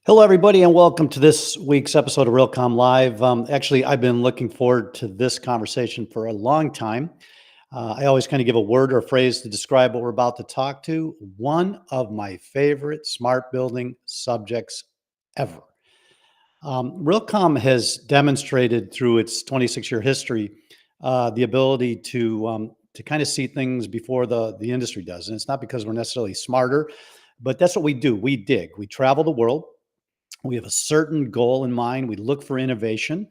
Hello, everybody, and welcome to this week's episode of Realcomm Live. Actually, I've been looking forward to this conversation for a long time. I always kind of give a word or a phrase to describe what we're about to talk to. One of my favorite smart building subjects ever. Realcomm has demonstrated through its 26-year history the ability to kind of see things before the industry does. And it's not because we're necessarily smarter, but that's what we do. We dig. We travel the world. We have a certain goal in mind. We look for innovation.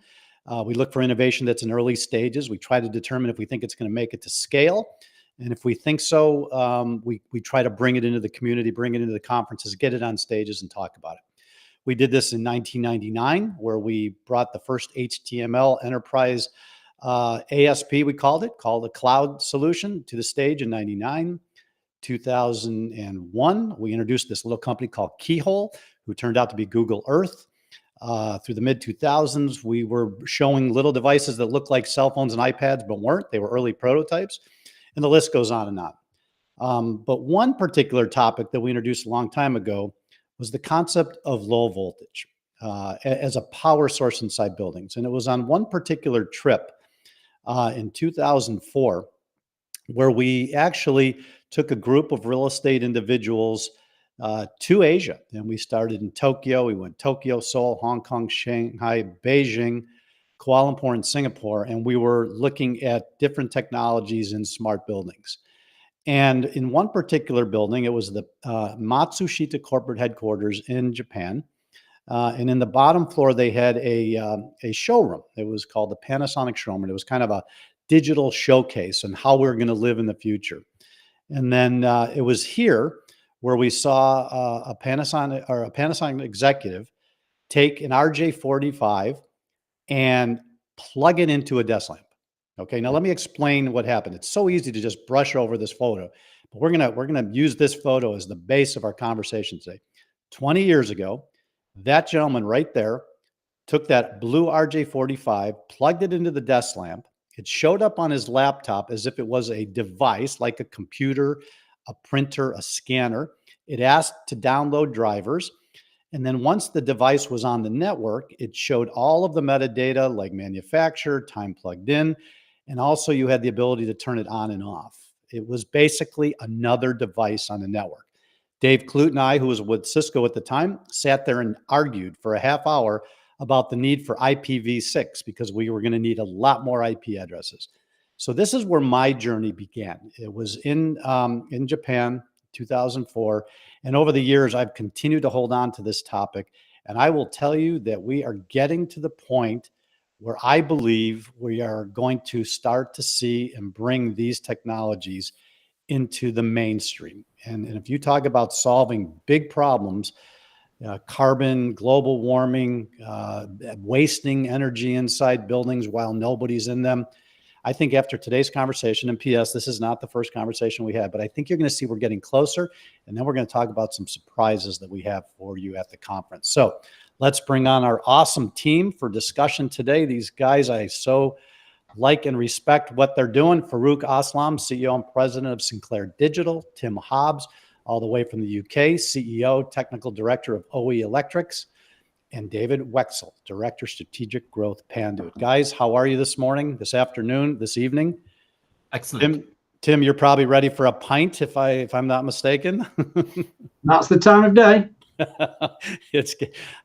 We look for innovation that's in early stages. We try to determine if we think it's going to make it to scale. And if we think so, we try to bring it into the community, bring it into the conferences, get it on stages and talk about it. We did this in 1999, where we brought the first HTML enterprise ASP, we called a cloud solution, to the stage in 99. 2001, we introduced this little company called Keyhole, who turned out to be Google Earth. Through the mid 2000s, we were showing little devices that looked like cell phones and iPads, but weren't. They were early prototypes, and the list goes on and on. But one particular topic that we introduced a long time ago was the concept of low voltage as a power source inside buildings. And it was on one particular trip in 2004 where we actually took a group of real estate individuals to Asia. And we started in Tokyo. We went Tokyo, Seoul, Hong Kong, Shanghai, Beijing, Kuala Lumpur, and Singapore. And we were looking at different technologies in smart buildings. And in one particular building, it was the Matsushita corporate headquarters in Japan. And in the bottom floor, they had a showroom. It was called the Panasonic showroom. And it was kind of a digital showcase on how we're going to live in the future. And then it was here where we saw a Panasonic executive take an RJ45 and plug it into a desk lamp. Okay, now let me explain what happened. It's so easy to just brush over this photo, but we're gonna use this photo as the base of our conversation today. 20 years ago, that gentleman right there took that blue RJ45, plugged it into the desk lamp. It showed up on his laptop as if it was a device like a computer, a printer, a scanner. It asked to download drivers. And then once the device was on the network, it showed all of the metadata like manufacturer, time plugged in, and also you had the ability to turn it on and off. It was basically another device on the network. Dave Clute and I, who was with Cisco at the time, sat there and argued for a half hour about the need for IPv6 because we were going to need a lot more IP addresses. So this is where my journey began. It was in Japan, 2004. And over the years, I've continued to hold on to this topic. And I will tell you that we are getting to the point where I believe we are going to start to see and bring these technologies into the mainstream. And if you talk about solving big problems, carbon, global warming, wasting energy inside buildings while nobody's in them. I think after today's conversation, and P.S., this is not the first conversation we had, but I think you're going to see we're getting closer, and then we're going to talk about some surprises that we have for you at the conference. So let's bring on our awesome team for discussion today. These guys, I so like and respect what they're doing. Farukh Aslam, CEO and President of Sinclair Digital. Tim Hobbs, all the way from the UK, CEO, Technical Director of OE Electrics, and David Weksel, Director, Strategic Growth, Panduit. Guys, how are you this morning, this afternoon, this evening? Excellent. Tim, you're probably ready for a pint, if I'm not mistaken. That's the time of day.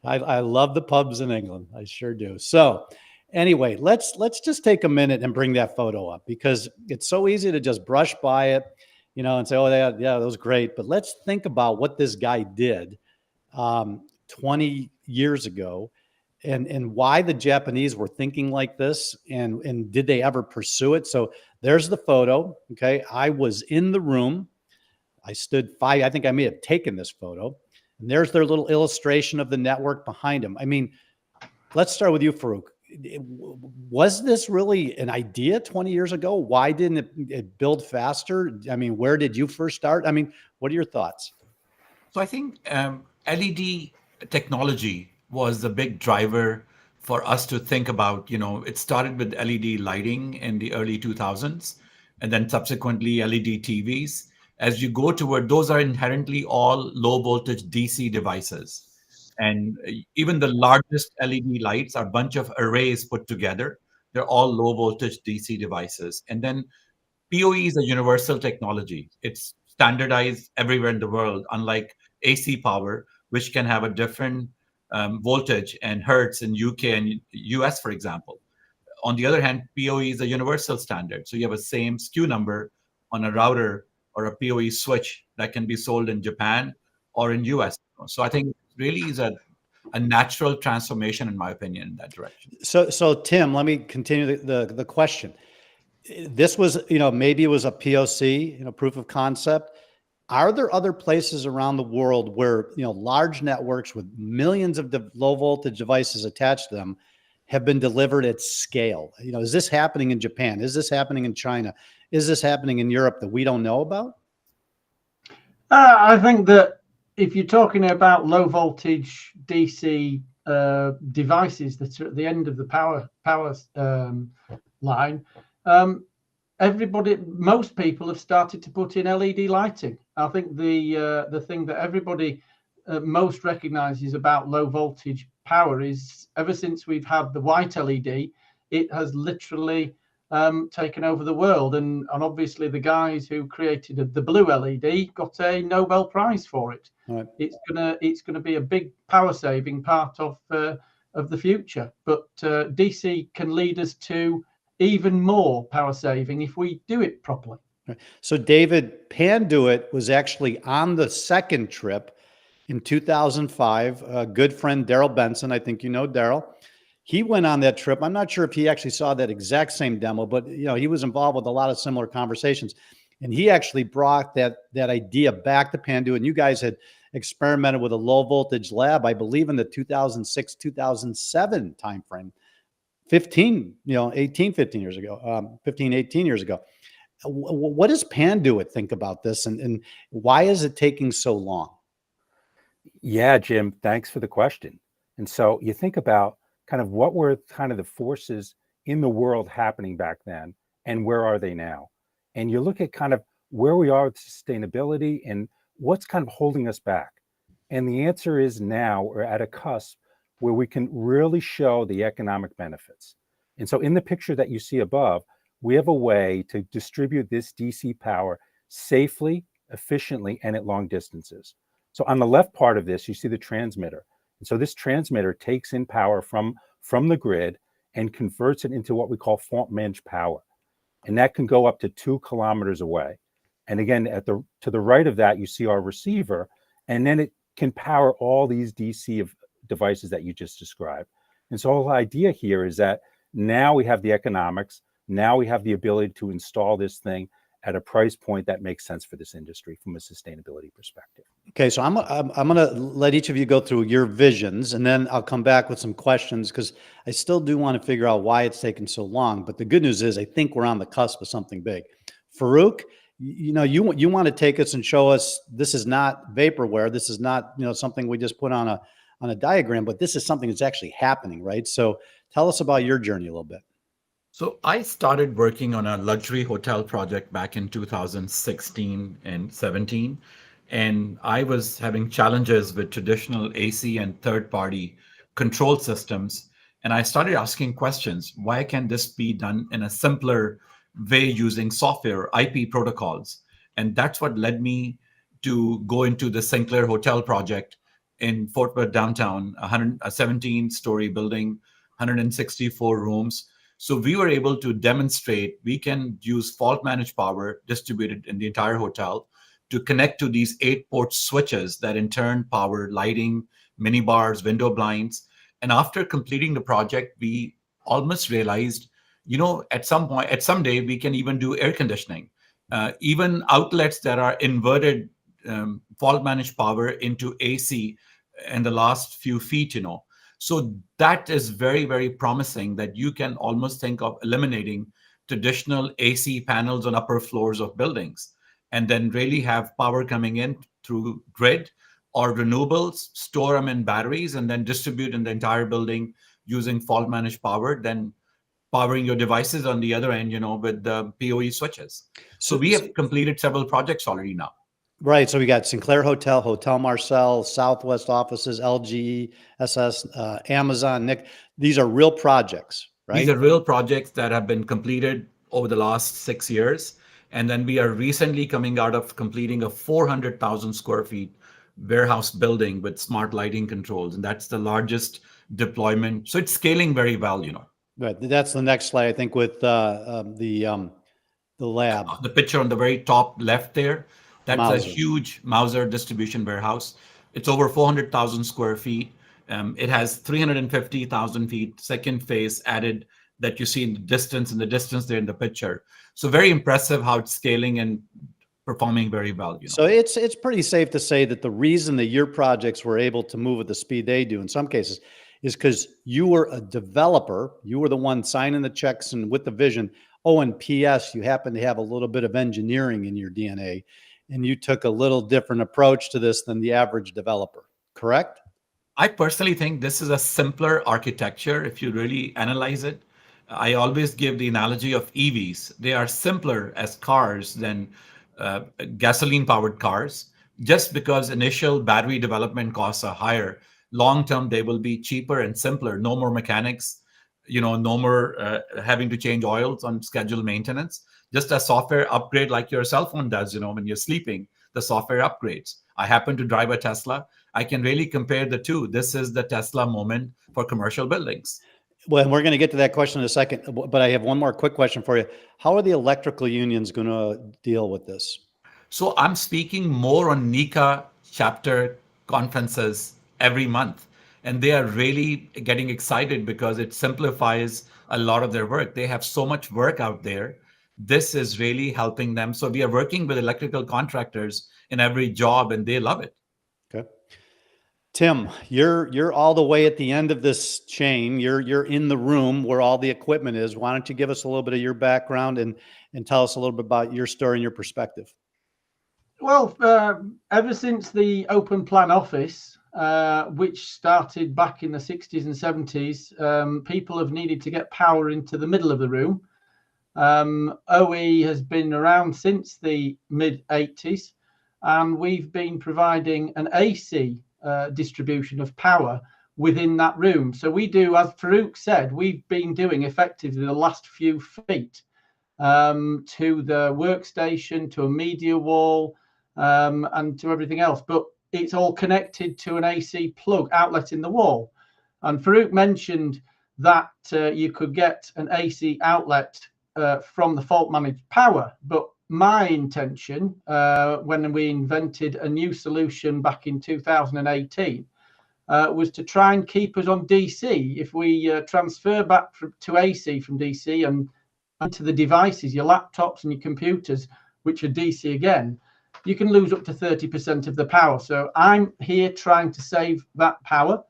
I love the pubs in England. I sure do. So anyway, let's just take a minute and bring that photo up because it's so easy to just brush by it, and say, oh, yeah, that was great. But let's think about what this guy did 20 years ago and why the Japanese were thinking like this and did they ever pursue it? So there's the photo. Okay. I was in the room. I stood I think I may have taken this photo. And there's their little illustration of the network behind him. I mean, let's start with you, Farukh. Was this really an idea 20 years ago? Why didn't it build faster? I mean, where did you first start? I mean, what are your thoughts? So I think LED technology was the big driver for us to think about, it started with LED lighting in the early 2000s, and then subsequently LED TVs. As you go toward, those are inherently all low voltage DC devices. And even the largest LED lights are a bunch of arrays put together. They're all low voltage DC devices. And then PoE is a universal technology. It's standardized everywhere in the world, unlike AC power, which can have a different voltage and hertz in UK and US, for example. On the other hand, PoE is a universal standard. So you have a same SKU number on a router or a PoE switch that can be sold in Japan or in US. So I think it really is a natural transformation, in my opinion, in that direction. So Tim, let me continue the question. This was, maybe it was a POC, proof of concept. Are there other places around the world where, large networks with millions of low voltage devices attached to them have been delivered at scale? Is this happening in Japan? Is this happening in China? Is this happening in Europe that we don't know about? I think that if you're talking about low voltage DC devices that are at the end of the power line, most people have started to put in LED lighting. I think the thing that everybody most recognizes about low voltage power is ever since we've had the white LED, it has literally taken over the world. And obviously the guys who created the blue LED got a Nobel Prize for it. Right. It's gonna be a big power saving part of the future. But DC can lead us to even more power saving if we do it properly. So David, Panduit was actually on the second trip in 2005. A good friend, Daryl Benson, I think you know Daryl. He went on that trip. I'm not sure if he actually saw that exact same demo, but he was involved with a lot of similar conversations. And he actually brought that idea back to Panduit. And you guys had experimented with a low voltage lab, I believe in the 2006, 2007 timeframe. 18 years ago. What does Panduit think about this, and why is it taking so long? Yeah, Jim, thanks for the question. And so you think about kind of what were kind of the forces in the world happening back then, and where are they now? And you look at kind of where we are with sustainability and what's kind of holding us back. And the answer is now we're at a cusp where we can really show the economic benefits. And so in the picture that you see above, we have a way to distribute this DC power safely, efficiently, and at long distances. So on the left part of this, you see the transmitter. And so this transmitter takes in power from the grid and converts it into what we call fault managed power. And that can go up to 2 kilometers away. And again, to the right of that, you see our receiver, and then it can power all these DC devices that you just described. And so the whole idea here is that now we have the economics, now we have the ability to install this thing at a price point that makes sense for this industry from a sustainability perspective. Okay, so I'm going to let each of you go through your visions, and then I'll come back with some questions, because I still do want to figure out why it's taken so long. But the good news is I think we're on the cusp of something big. Farukh, you want to take us and show us this is not vaporware. This is not something we just put on a diagram, but this is something that's actually happening, right? So tell us about your journey a little bit. So I started working on a luxury hotel project back in 2016 and 17, and I was having challenges with traditional AC and third-party control systems. And I started asking questions. Why can this be done in a simpler way using software, IP protocols? And that's what led me to go into the Sinclair Hotel project in Fort Worth downtown, a 17-story building, 164 rooms. So we were able to demonstrate we can use fault managed power distributed in the entire hotel to connect to these 8-port switches that in turn power lighting, mini bars, window blinds. And after completing the project, we almost realized, at some day, we can even do air conditioning, even outlets that are inverted fault managed power into AC in the last few feet, So that is very, very promising, that you can almost think of eliminating traditional AC panels on upper floors of buildings and then really have power coming in through grid or renewables, store them in batteries, and then distribute in the entire building using fault managed power, then powering your devices on the other end, with the PoE switches. So we have completed several projects already now. Right. So we got Sinclair Hotel, Hotel Marcel, Southwest offices, LG, SS, Amazon, Nick. These are real projects, These right? are real projects that have been completed over the last 6 years. And then we are recently coming out of completing a 400,000 square feet warehouse building with smart lighting controls. And that's the largest deployment. So it's scaling very well, you know. Right. That's the next slide, I think, with the lab, The picture on the very top left there, that's a Mauser. huge Mauser distribution warehouse. It's over 400,000 square feet. It has 350,000 feet second phase added that you see in the distance there in the picture. So very impressive how it's scaling and performing very well. You know. So it's pretty safe to say that the reason that your projects were able to move at the speed they do in some cases is because you were a developer, you were the one signing the checks and with the vision. Oh, and PS, you happen to have a little bit of engineering in your DNA, and you took a little different approach to this than the average developer, correct? I personally think this is a simpler architecture if you really analyze it. I always give the analogy of EVs. They are simpler as cars than gasoline powered cars. Just because initial battery development costs are higher, long term they will be cheaper and simpler. No more mechanics, no more having to change oils on scheduled maintenance. Just a software upgrade like your cell phone does, when you're sleeping, the software upgrades. I happen to drive a Tesla. I can really compare the two. This is the Tesla moment for commercial buildings. Well, and we're going to get to that question in a second, but I have one more quick question for you. How are the electrical unions going to deal with this? So I'm speaking more on NECA chapter conferences every month, and they are really getting excited because it simplifies a lot of their work. They have so much work out there. This is really helping them. So we are working with electrical contractors in every job, and they love it. Okay. Tim, you're all the way at the end of this chain. You're in the room where all the equipment is. Why don't you give us a little bit of your background and tell us a little bit about your story and your perspective? Well, ever since the open plan office, which started back in the 60s and 70s, people have needed to get power into the middle of the room. OE has been around since the mid 80s, and we've been providing an AC distribution of power within that room. So we do, as Farukh said, we've been doing effectively the last few feet to the workstation, to a media wall, and to everything else. But it's all connected to an AC plug outlet in the wall. And Farukh mentioned that you could get an AC outlet from the fault managed power. But my intention, when we invented a new solution back in 2018, was to try and keep us on DC. If we transfer back to AC from DC and to the devices, your laptops and your computers, which are DC again, you can lose up to 30% of the power. So I'm here trying to save that power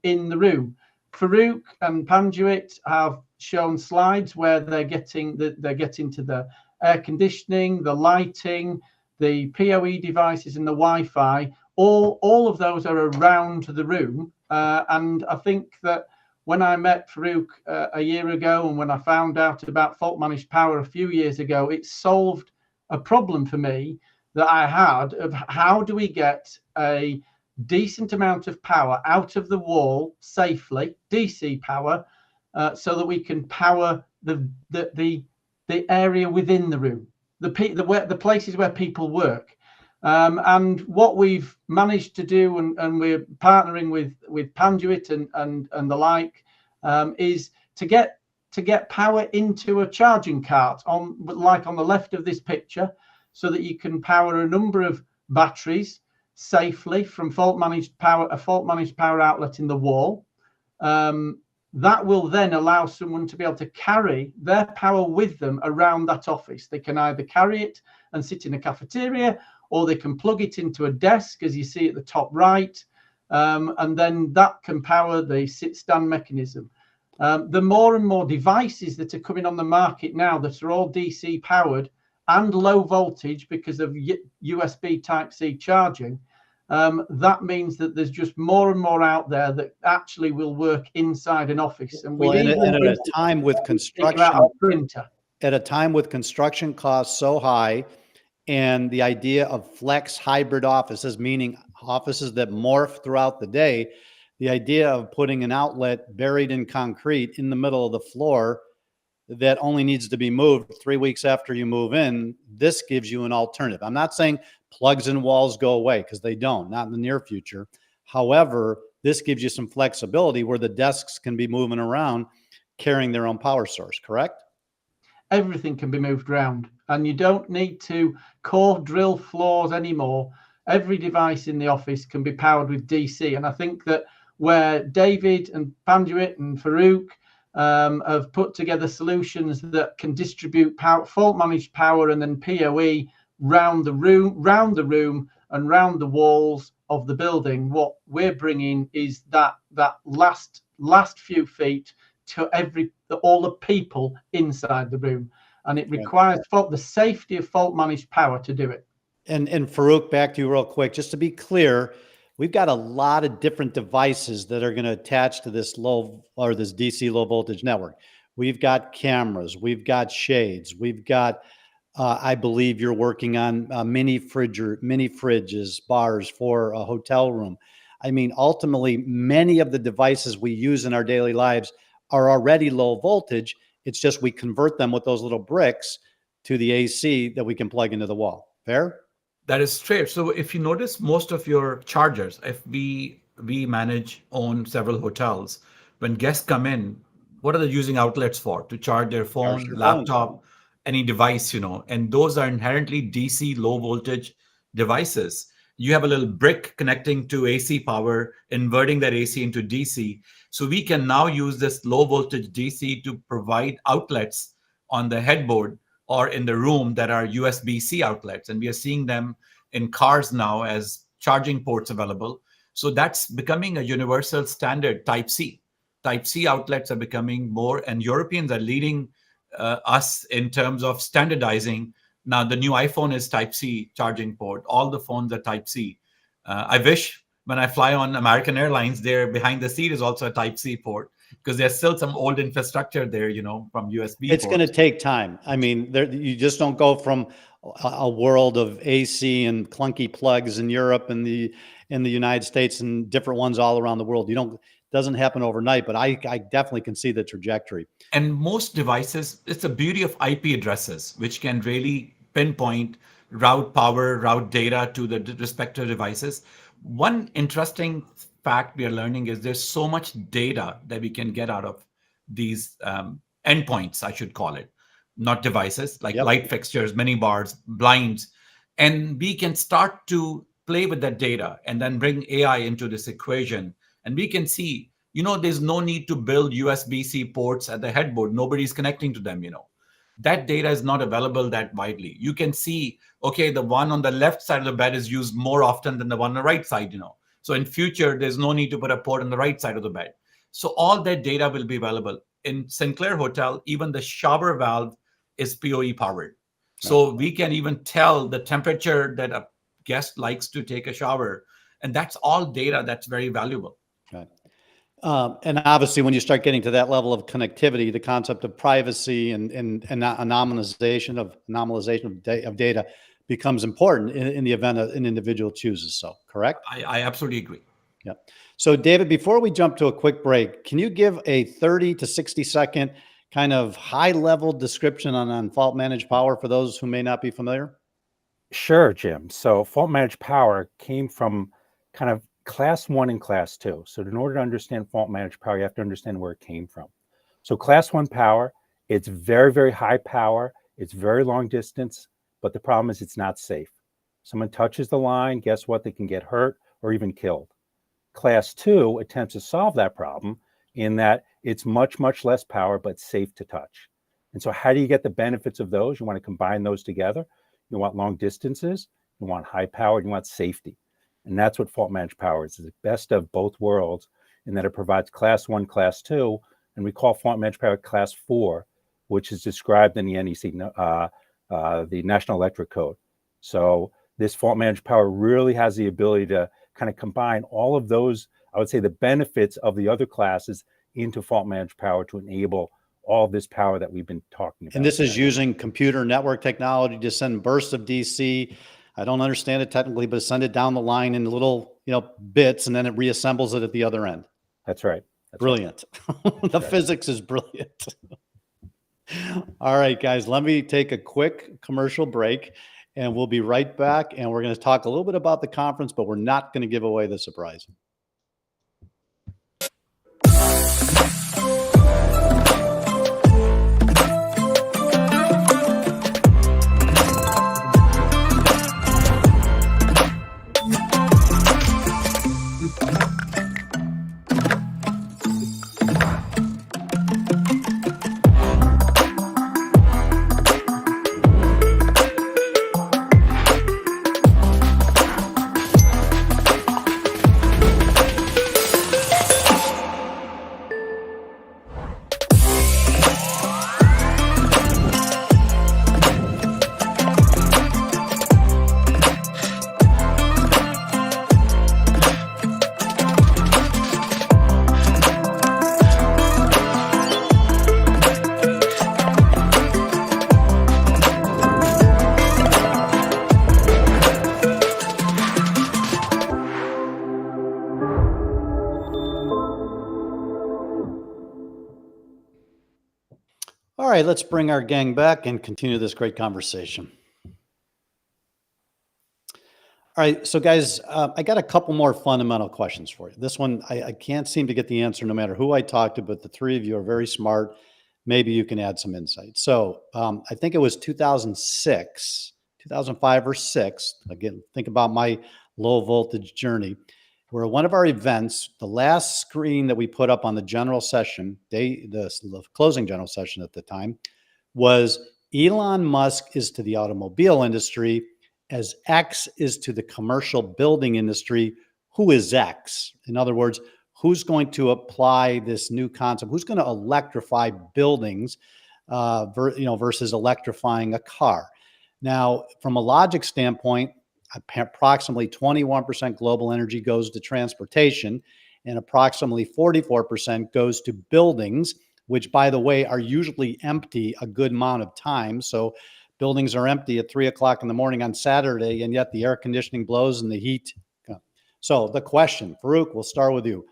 in the room. Farukh and Panduit have shown slides where they're getting to the air conditioning, the lighting, the PoE devices, and the Wi-Fi. All of those are around the room. And I think that when I met Farukh a year ago, and when I found out about fault managed power a few years ago, it solved a problem for me that I had of how do we get a decent amount of power out of the wall safely, DC power, so that we can power the area within the room, the places where people work. And what we've managed to do, and we're partnering with Panduit and the like, is to get power into a charging cart on the left of this picture, so that you can power a number of batteries safely from a fault managed power outlet in the wall. That will then allow someone to be able to carry their power with them around that office. They can either carry it and sit in a cafeteria, or they can plug it into a desk, as you see at the top right, and then that can power the sit-stand mechanism. The more and more devices that are coming on the market now that are all DC powered and low voltage because of USB Type-C charging, that means that there's just more and more out there that actually will work inside an office. And at a time with construction, costs so high, And the idea of flex hybrid offices, meaning offices that morph throughout the day, the idea of putting an outlet buried in concrete in the middle of the floor that only needs to be moved 3 weeks after you move in, this gives you an alternative. I'm not saying plugs and walls go away, because they don't, not in the near future. However, this gives you some flexibility where the desks can be moving around carrying their own power source, correct? Everything can be moved around, and you don't need to core drill floors anymore. Every device in the office can be powered with DC. And I think that where David and Panduit and Farukh have put together solutions that can distribute power, fault managed power, and then PoE round the room and round the walls of the building. What we're bringing is that last few feet to all the people inside the room, and it requires the safety of fault managed power to do it. And Farukh, back to you real quick, just to be clear, we've got a lot of different devices that are going to attach to this this DC low voltage network. We've got cameras, we've got shades, we've got, I believe you're working on mini fridges, bars for a hotel room. I mean, ultimately, many of the devices we use in our daily lives are already low voltage. It's just we convert them with those little bricks to the AC that we can plug into the wall. Fair? That is straight. So if you notice, most of your chargers, if we own several hotels, when guests come in, what are they using outlets for? To charge their phone, laptop, any device, and those are inherently DC low voltage devices. You have a little brick connecting to AC power, inverting that AC into DC. So we can now use this low voltage DC to provide outlets on the headboard or in the room that are USB-C outlets. And we are seeing them in cars now as charging ports available. So that's becoming a universal standard Type C. Type C outlets are becoming more, and Europeans are leading us in terms of standardizing. Now, the new iPhone is Type C charging port. All the phones are Type C. I wish when I fly on American Airlines, there behind the seat is also a Type C port, because there's still some old infrastructure there, from USB. It's going to take time. I mean, you just don't go from a world of AC and clunky plugs in Europe and the United States and different ones all around the world. It doesn't happen overnight, but I definitely can see the trajectory. And most devices, it's the beauty of IP addresses, which can really pinpoint, route power, route data to the respective devices. One interesting fact we are learning is there's so much data that we can get out of these endpoints, I should call it, not devices, like light fixtures, mini bars, blinds. And we can start to play with that data and then bring AI into this equation. And we can see, there's no need to build USB-C ports at the headboard. Nobody's connecting to them, That data is not available that widely. You can see, okay, the one on the left side of the bed is used more often than the one on the right side, So in future, there's no need to put a port on the right side of the bed. So all that data will be available. In Sinclair Hotel, even the shower valve is PoE powered. So we can even tell the temperature that a guest likes to take a shower. And that's all data that's very valuable. Right. And obviously, when you start getting to that level of connectivity, the concept of privacy and anonymization of data becomes important in the event an individual chooses so, correct? I absolutely agree. Yeah. So, David, before we jump to a quick break, can you give a 30 to 60 second kind of high level description on fault managed power for those who may not be familiar? Sure, Jim. So fault managed power came from kind of class 1 and class 2. So in order to understand fault managed power, you have to understand where it came from. So class 1 power, it's very, very high power. It's very long distance, but the problem is it's not safe. Someone touches the line, guess what? They can get hurt or even killed. Class 2 attempts to solve that problem in that it's much, much less power, but safe to touch. And so how do you get the benefits of those? You want to combine those together. You want long distances, you want high power, you want safety. And that's what fault managed power is. It's the best of both worlds in that it provides class 1, class 2, and we call fault managed power class 4, which is described in the NEC, the National Electric Code. So this fault managed power really has the ability to kind of combine all of those, I would say, the benefits of the other classes into fault managed power to enable all this power that we've been talking about. And this is using computer network technology to send bursts of DC. I don't understand it technically, but send it down the line in little, bits, and then it reassembles it at the other end. That's right. Brilliant. The physics is brilliant. All right, guys, let me take a quick commercial break and we'll be right back. And we're going to talk a little bit about the conference, but we're not going to give away the surprise. All right, let's bring our gang back and continue this great conversation. All right, so guys, I got a couple more fundamental questions for you. This one, I can't seem to get the answer no matter who I talk to, but the three of you are very smart. Maybe you can add some insight. So I think it was 2006, 2005 or 6. Again, think about my low voltage journey. Where one of our events, the last screen that we put up on the general session, the closing general session at the time, was Elon Musk is to the automobile industry as X is to the commercial building industry. Who is X? In other words, who's going to apply this new concept? Who's going to electrify buildings versus electrifying a car? Now, from a logic standpoint, approximately 21% global energy goes to transportation and approximately 44% goes to buildings, which, by the way, are usually empty a good amount of time. So buildings are empty at 3 o'clock in the morning on Saturday, and yet the air conditioning blows and the heat. So the question, Farukh, we'll start with you.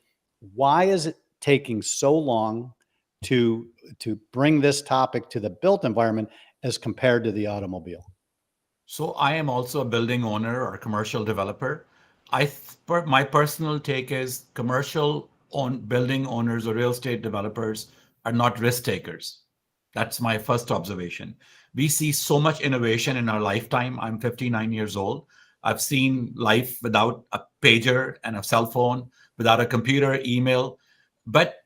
Why is it taking so long to bring this topic to the built environment as compared to the automobile? So I am also a building owner or commercial developer. My personal take is building owners or real estate developers are not risk takers. That's my first observation. We see so much innovation in our lifetime. I'm 59 years old. I've seen life without a pager and a cell phone, without a computer, email. But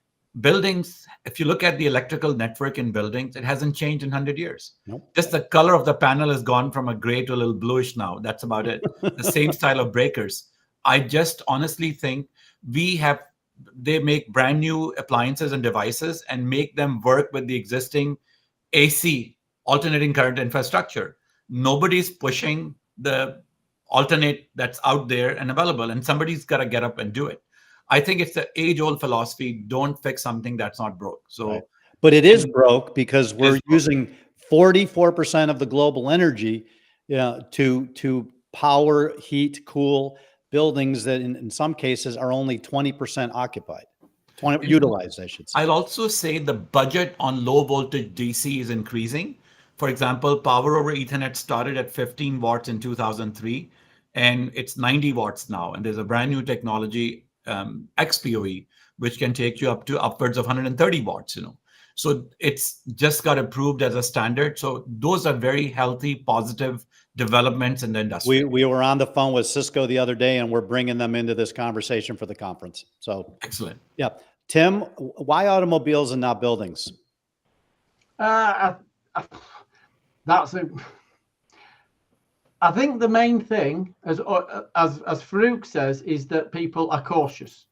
buildings, if you look at the electrical network in buildings, it hasn't changed in 100 years. Nope. Just the color of the panel has gone from a gray to a little bluish now. That's about it. The same style of breakers. I just honestly think they make brand new appliances and devices and make them work with the existing AC, alternating current infrastructure. Nobody's pushing the alternate that's out there and available, and somebody's got to get up and do it. I think it's the age-old philosophy: don't fix something that's not broke. So, right. But it is broke because we're using 44% of the global energy, to power, heat, cool buildings that in some cases are only 20% occupied, utilized, I should say. I'll also say the budget on low voltage DC is increasing. For example, power over Ethernet started at 15 watts in 2003, and it's 90 watts now. And there's a brand new technology, XPOE, which can take you up to upwards of 130 watts, So it's just got approved as a standard. So those are very healthy, positive developments in the industry. We were on the phone with Cisco the other day, and we're bringing them into this conversation for the conference. So excellent. Yeah. Tim, why automobiles and not buildings? I think the main thing, as Farukh says, is that people are cautious.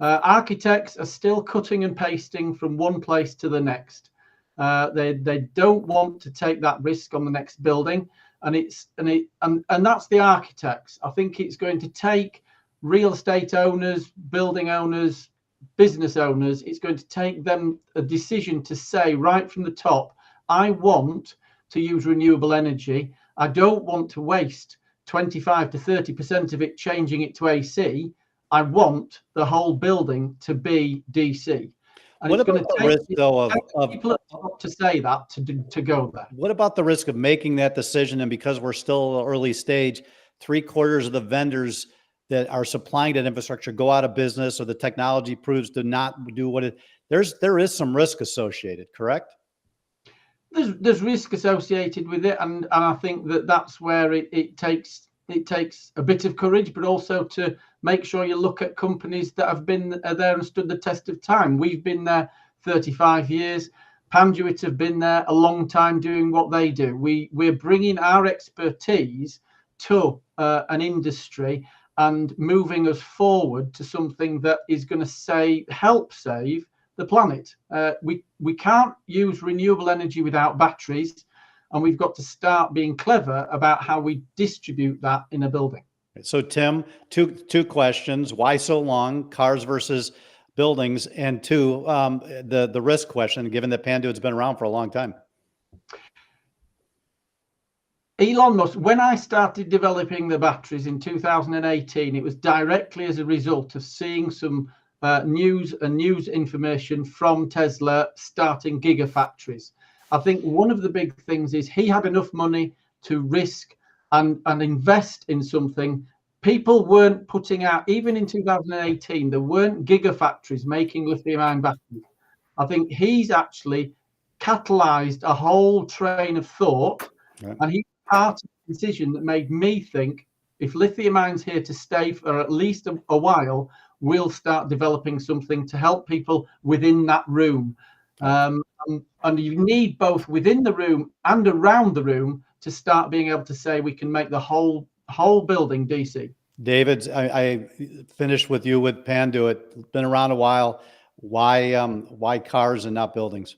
Architects are still cutting and pasting from one place to the next. They don't want to take that risk on the next building, and that's the architects. I think it's going to take real estate owners, building owners, business owners, it's going to take them a decision to say right from the top, I want to use renewable energy. I don't want to waste 25 to 30% of it changing it to AC. I want the whole building to be DC. And What it's going about to the take risk, though, of people at the top to say that to go there. what about the risk of making that decision? And because we're still early stage, 3/4 of the vendors that are supplying that infrastructure go out of business, or the technology proves to not do what it. There is some risk associated, correct? There's risk associated with it, and I think that's where it takes a bit of courage, but also to make sure you look at companies that have been there and stood the test of time. We've been there 35 years. Panduit have been there a long time doing what they do. We're bringing our expertise to an industry and moving us forward to something that is going to help save the planet. We can't use renewable energy without batteries, and we've got to start being clever about how we distribute that in a building. So Tim, two questions: why so long, cars versus buildings, and two, the risk question, given that Panduit's been around for a long time. Elon Musk, when I started developing the batteries in 2018, it was directly as a result of seeing some news information from Tesla starting gigafactories. I think one of the big things is he had enough money to risk and invest in something. People weren't putting out, even in 2018, there weren't gigafactories making lithium-ion batteries. I think he's actually catalyzed a whole train of thought, right. And he's part of the decision that made me think, if lithium-ion's here to stay for at least a while, we'll start developing something to help people within that room. And you need both within the room and around the room to start being able to say we can make the whole building DC. David, I finished with you with Panduit. Been around a while. Why cars and not buildings?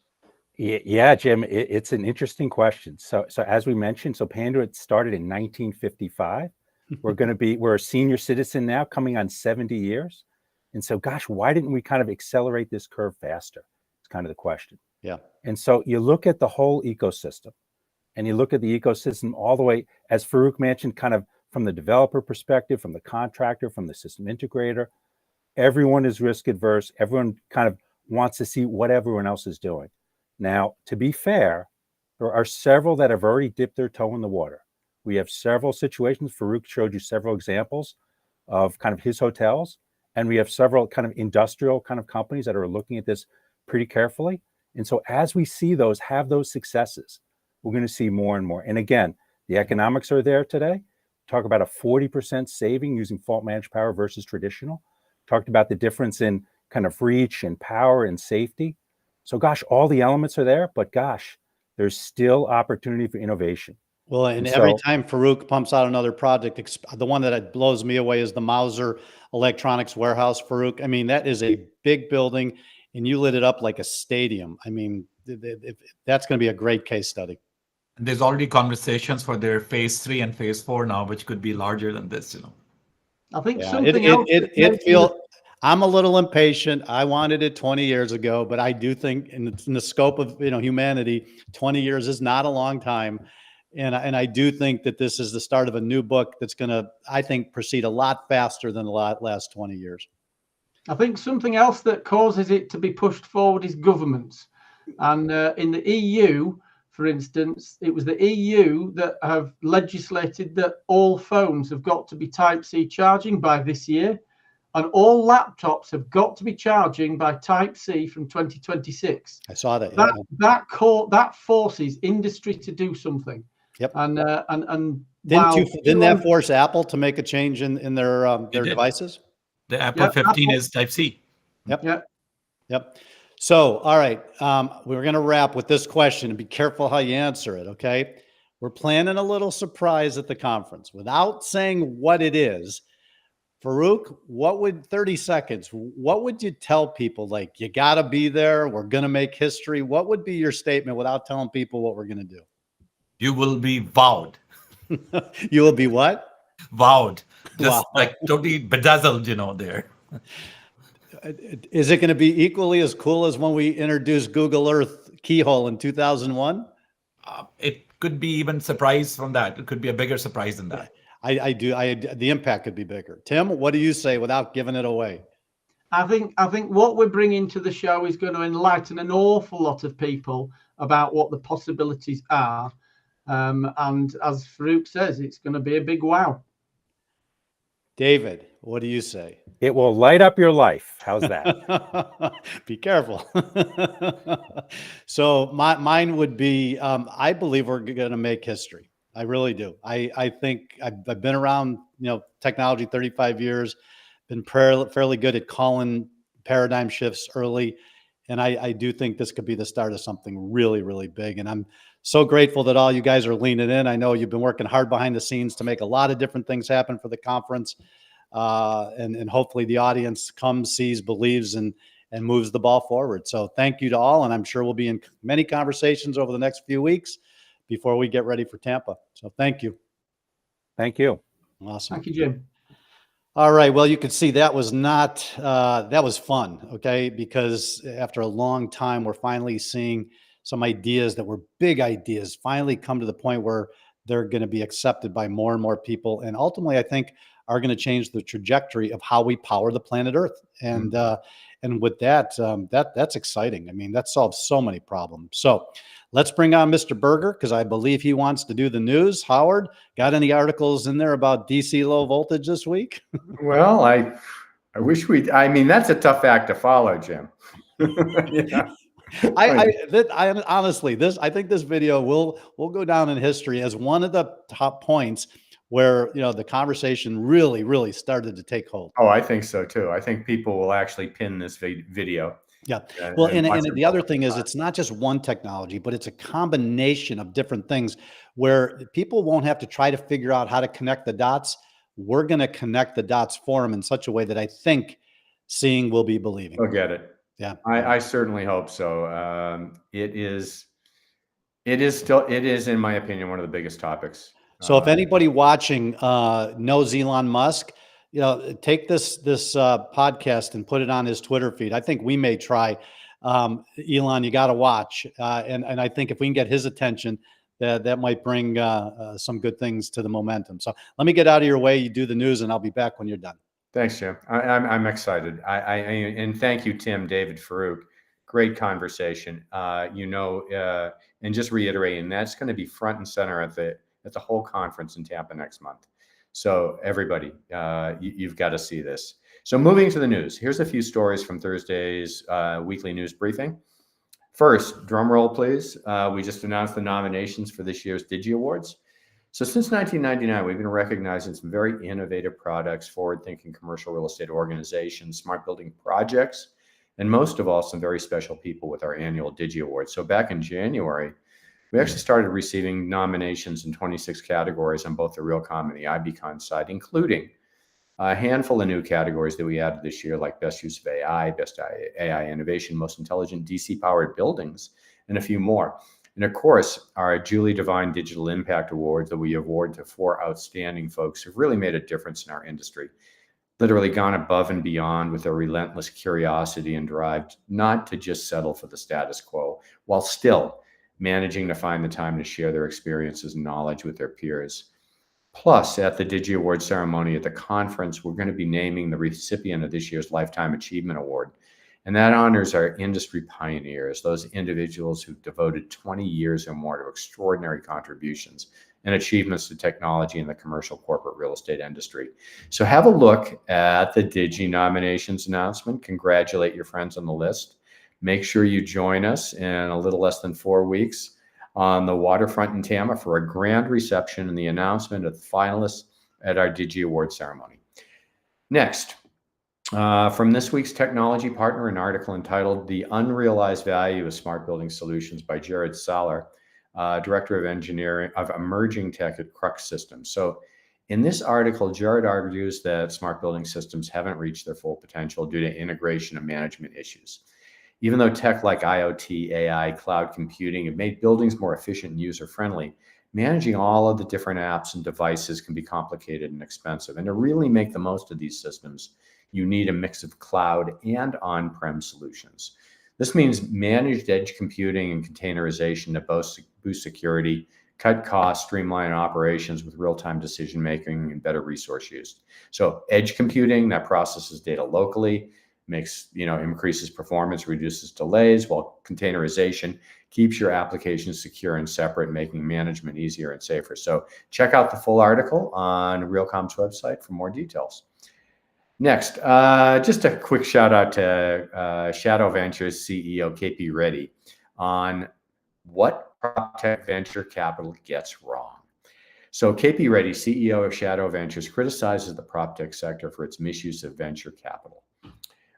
Yeah, Jim, it's an interesting question. So as we mentioned, Panduit started in 1955. We're a senior citizen now, coming on 70 years. And so, gosh, why didn't we kind of accelerate this curve faster? It's kind of the question. Yeah. And so you look at the whole ecosystem, and you look at the ecosystem all the way, as Farukh mentioned, kind of from the developer perspective, from the contractor, from the system integrator. Everyone is risk adverse. Everyone kind of wants to see what everyone else is doing. Now, to be fair, there are several that have already dipped their toe in the water. We have several situations. Farukh showed you several examples of kind of his hotels. And we have several kind of industrial kind of companies that are looking at this pretty carefully. And so as we see those have those successes, we're going to see more and more. And again, the economics are there today. Talk about a 40% saving using fault managed power versus traditional. Talked about the difference in kind of reach and power and safety. So gosh, all the elements are there, but gosh, there's still opportunity for innovation. Well, and every time Farukh pumps out another project, the one that blows me away is the Mauser Electronics Warehouse, Farukh. I mean, that is a big building, and you lit it up like a stadium. I mean, that's going to be a great case study. There's already conversations for their phase 3 and phase 4 now, which could be larger than this, I think something else. I'm a little impatient. I wanted it 20 years ago, but I do think in the scope of humanity, 20 years is not a long time. And I do think that this is the start of a new book that's going to, I think, proceed a lot faster than the last 20 years. I think something else that causes it to be pushed forward is governments. And in the EU, for instance, it was the EU that have legislated that all phones have got to be Type-C charging by this year. And all laptops have got to be charging by Type-C from 2026. I saw that. That forces industry to do something. Yep. And didn't that force Apple to make a change in their devices? The Apple 15 is Type-C. Yep. So, all right, we're going to wrap with this question, and be careful how you answer it. Okay, we're planning a little surprise at the conference. Without saying what it is, Farukh, 30 seconds, what would you tell people? Like, you got to be there. We're going to make history. What would be your statement without telling people what we're going to do? You will be wowed. You will be what? Wowed. Just like totally bedazzled, there. Is it going to be equally as cool as when we introduced Google Earth Keyhole in 2001? It could be even surprise from that. It could be a bigger surprise than that. The impact could be bigger. Tim, what do you say without giving it away? I think what we're bringing to the show is going to enlighten an awful lot of people about what the possibilities are. And as Farukh says, it's going to be a big wow. David, what do you say? It will light up your life. How's that? Be careful. So mine would be, I believe we're going to make history. I really do. I think I've been around, technology 35 years, been fairly good at calling paradigm shifts early. And I do think this could be the start of something really, really big. And I'm so grateful that all you guys are leaning in. I know you've been working hard behind the scenes to make a lot of different things happen for the conference. And hopefully the audience comes, sees, believes, and moves the ball forward. So thank you to all. And I'm sure we'll be in many conversations over the next few weeks before we get ready for Tampa. So thank you. Thank you. Awesome. Thank you, Jim. All right. Well, you can see that was that was fun. Okay. Because after a long time, we're finally seeing some ideas that were big ideas finally come to the point where they're going to be accepted by more and more people. And ultimately, I think are going to change the trajectory of how we power the planet Earth. And with that, that's exciting. I mean, that solves so many problems. So let's bring on Mr. Berger, because I believe he wants to do the news. Howard, got any articles in there about DC low voltage this week? Well, I wish I mean, that's a tough act to follow, Jim. Yeah. I honestly, I think this video will go down in history as one of the top points where, the conversation really, really started to take hold. Oh, I think so too. I think people will actually pin this video. Yeah. Well, and the other thing is, it's not just one technology, but it's a combination of different things where people won't have to try to figure out how to connect the dots. We're going to connect the dots for them in such a way that I think seeing will be believing. We'll get it. Yeah. I certainly hope so. It is, in my opinion, one of the biggest topics. So if anybody watching knows Elon Musk, take this podcast and put it on his Twitter feed. I think we may try. Elon, you got to watch. And I think if we can get his attention, that might bring some good things to the momentum. So let me get out of your way. You do the news, and I'll be back when you're done. Thanks, Jim. I'm excited. And thank you, Tim, David, Farukh. Great conversation. And just reiterating, that's going to be front and center at the whole conference in Tampa next month. So everybody, you've got to see this. So moving to the news, here's a few stories from Thursday's weekly news briefing. First, drum roll, please. We just announced the nominations for this year's Digi Awards. So since 1999, we've been recognizing some very innovative products, forward-thinking commercial real estate organizations, smart building projects, and most of all, some very special people with our annual Digi Awards. So back in January, we actually started receiving nominations in 26 categories on both the Realcomm and the IBCon side, including a handful of new categories that we added this year, like Best Use of AI, Best AI Innovation, Most Intelligent DC-Powered Buildings, and a few more. And of course, our Julie Devine Digital Impact Awards that we award to 4 outstanding folks who've really made a difference in our industry, literally gone above and beyond with their relentless curiosity and drive not to just settle for the status quo, while still managing to find the time to share their experiences and knowledge with their peers. Plus, at the Digi Award ceremony at the conference, we're going to be naming the recipient of this year's Lifetime Achievement Award. And that honors our industry pioneers, those individuals who've devoted 20 years or more to extraordinary contributions and achievements to technology in the commercial corporate real estate industry. So have a look at the Digi nominations announcement. Congratulate your friends on the list. Make sure you join us in a little less than 4 weeks on the waterfront in Tampa for a grand reception and the announcement of the finalists at our Digi Award ceremony. Next, from this week's technology partner, an article entitled The Unrealized Value of Smart Building Solutions by Jared Saller, Director of Engineering of Emerging Tech at Crux Systems. So in this article, Jared argues that smart building systems haven't reached their full potential due to integration and management issues. Even though tech like IoT, AI, cloud computing have made buildings more efficient and user-friendly, managing all of the different apps and devices can be complicated and expensive. And to really make the most of these systems, you need a mix of cloud and on-prem solutions. This means managed edge computing and containerization to boost security, cut costs, streamline operations with real-time decision-making and better resource use. So edge computing, that processes data locally, increases performance, reduces delays, while containerization keeps your applications secure and separate, making management easier and safer. So check out the full article on Realcomm's website for more details. Next, just a quick shout out to Shadow Ventures CEO KP Reddy on what PropTech venture capital gets wrong. So KP Reddy, CEO of Shadow Ventures, criticizes the PropTech sector for its misuse of venture capital.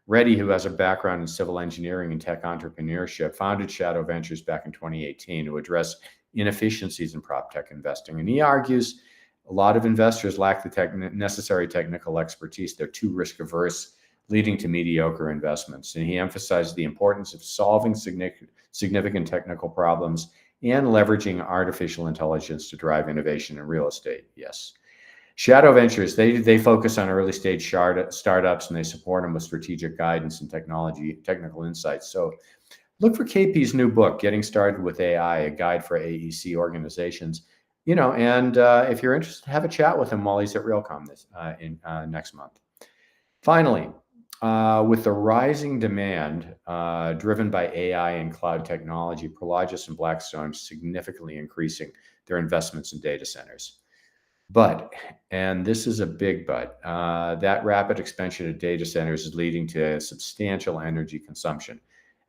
Reddy, who has a background in civil engineering and tech entrepreneurship, founded Shadow Ventures back in 2018 to address inefficiencies in PropTech investing. And he argues a lot of investors lack the necessary technical expertise. They're too risk averse, leading to mediocre investments. And he emphasized the importance of solving significant technical problems and leveraging artificial intelligence to drive innovation in real estate. Yes. Shadow Ventures, they focus on early stage startups, and they support them with strategic guidance and technical insights. So look for KP's new book, Getting Started with AI, a guide for AEC organizations. And if you're interested, have a chat with him while he's at Realcomm next month. Finally, with the rising demand driven by AI and cloud technology, Prologis and Blackstone significantly increasing their investments in data centers. But, and this is a big but, that rapid expansion of data centers is leading to substantial energy consumption,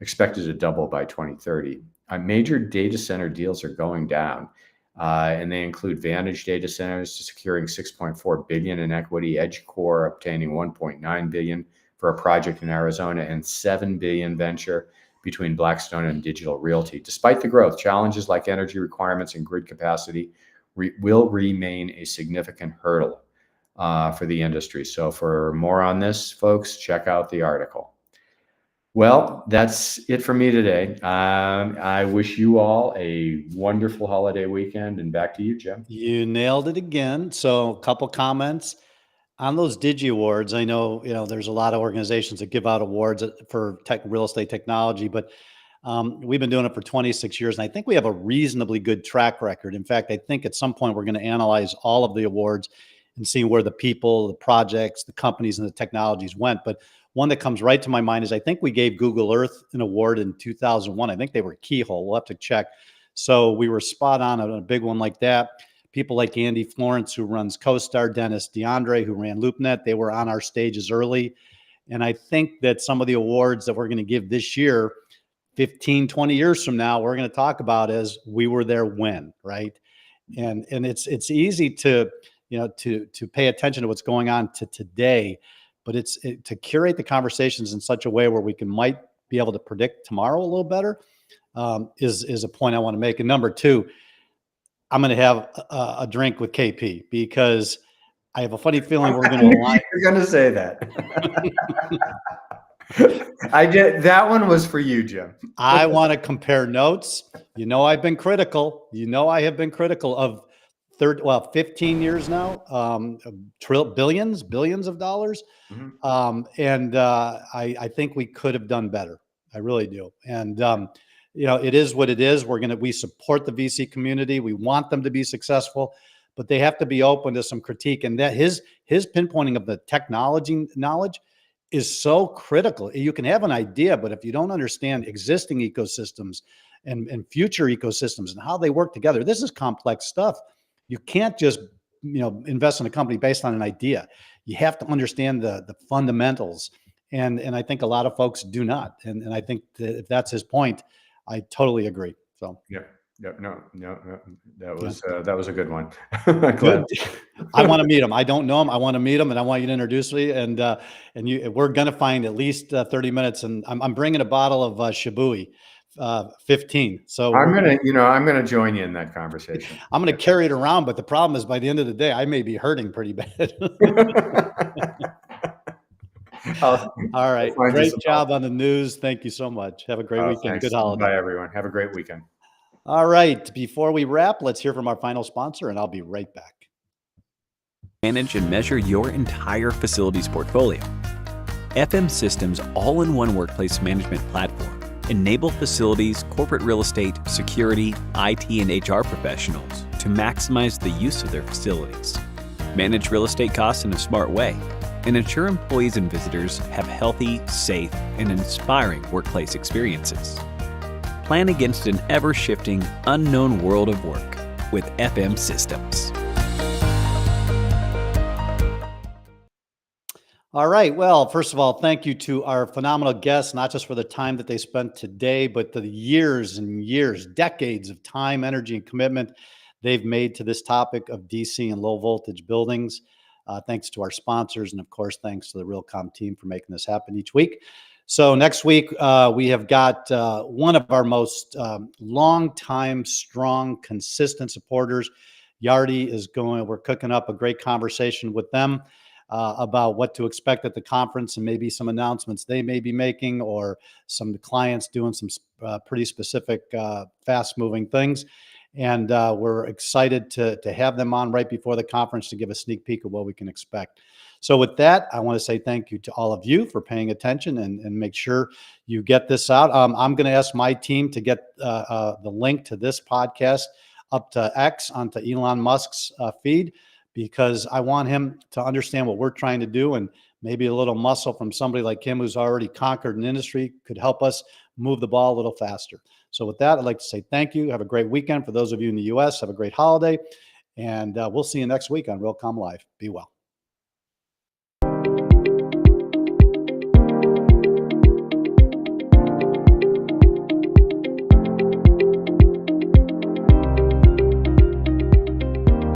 expected to double by 2030. Major data center deals are going down, and they include Vantage Data Centers securing $6.4 billion in equity, EdgeCore obtaining $1.9 billion for a project in Arizona, and $7 billion venture between Blackstone and Digital Realty. Despite the growth, challenges like energy requirements and grid capacity will remain a significant hurdle for the industry. So for more on this, folks, check out the article. Well, that's it for me today. I wish you all a wonderful holiday weekend, and back to you, Jim. You nailed it again. So a couple comments on those Digi Awards. I know, there's a lot of organizations that give out awards for real estate technology, but we've been doing it for 26 years, and I think we have a reasonably good track record. In fact, I think at some point we're going to analyze all of the awards and see where the people, the projects, the companies, and the technologies went. But one that comes right to my mind is I think we gave Google Earth an award in 2001. I think they were Keyhole. We'll have to check. So we were spot on a big one like that. People like Andy Florence, who runs CoStar, Dennis DeAndre, who ran LoopNet, they were on our stages early. And I think that some of the awards that we're going to give this year, 15, 20 years from now, we're going to talk about as we were there when, right? And it's easy to pay attention to what's going on to today, but it's to curate the conversations in such a way where we might be able to predict tomorrow a little better is a point I want to make. And number two, I'm going to have a drink with KP because I have a funny feeling we're going to align. You're going to say that. That one was for you, Jim. I want to compare notes. I've been critical. I have been critical of 15 years now, billions of dollars. Mm-hmm. I think we could have done better. I really do. And, it is what it is. We support the VC community. We want them to be successful, but they have to be open to some critique. And that his pinpointing of the technology knowledge is so critical. You can have an idea, but if you don't understand existing ecosystems and future ecosystems and how they work together, this is complex stuff. You can't just, invest in a company based on an idea. You have to understand the fundamentals. And I think a lot of folks do not. And I think that if that's his point, I totally agree. So yeah. No, that was a good one. Good. I want to meet him. I don't know him. I want to meet him, and I want you to introduce me. And we're gonna find at least 30 minutes. And I'm bringing a bottle of Shibui, 15. So I'm gonna join you in that conversation. I'm gonna carry it around, but the problem is by the end of the day, I may be hurting pretty bad. All right. Great job on the news. Thank you so much. Have a great weekend. Thanks. Good holiday. Bye, everyone. Have a great weekend. All right. Before we wrap, let's hear from our final sponsor, and I'll be right back. Manage and measure your entire facilities portfolio. FM Systems' all-in-one workplace management platform enable facilities, corporate real estate, security, IT, and HR professionals to maximize the use of their facilities, manage real estate costs in a smart way, and ensure employees and visitors have healthy, safe, and inspiring workplace experiences. Plan against an ever-shifting, unknown world of work with FM Systems. All right. Well, first of all, thank you to our phenomenal guests, not just for the time that they spent today, but the years and years, decades of time, energy, and commitment they've made to this topic of DC and low voltage buildings. Thanks to our sponsors. And of course, thanks to the Realcomm team for making this happen each week. So next week, we have got one of our most long-time, strong, consistent supporters. Yardi is we're cooking up a great conversation with them about what to expect at the conference and maybe some announcements they may be making, or some clients doing some pretty specific, fast-moving things. And we're excited to have them on right before the conference to give a sneak peek of what we can expect. So with that, I want to say thank you to all of you for paying attention and make sure you get this out. I'm going to ask my team to get the link to this podcast up to X, onto Elon Musk's feed, because I want him to understand what we're trying to do, and maybe a little muscle from somebody like him who's already conquered an industry could help us move the ball a little faster. So with that, I'd like to say thank you. Have a great weekend. For those of you in the U.S., have a great holiday, and we'll see you next week on Realcomm Live. Be well.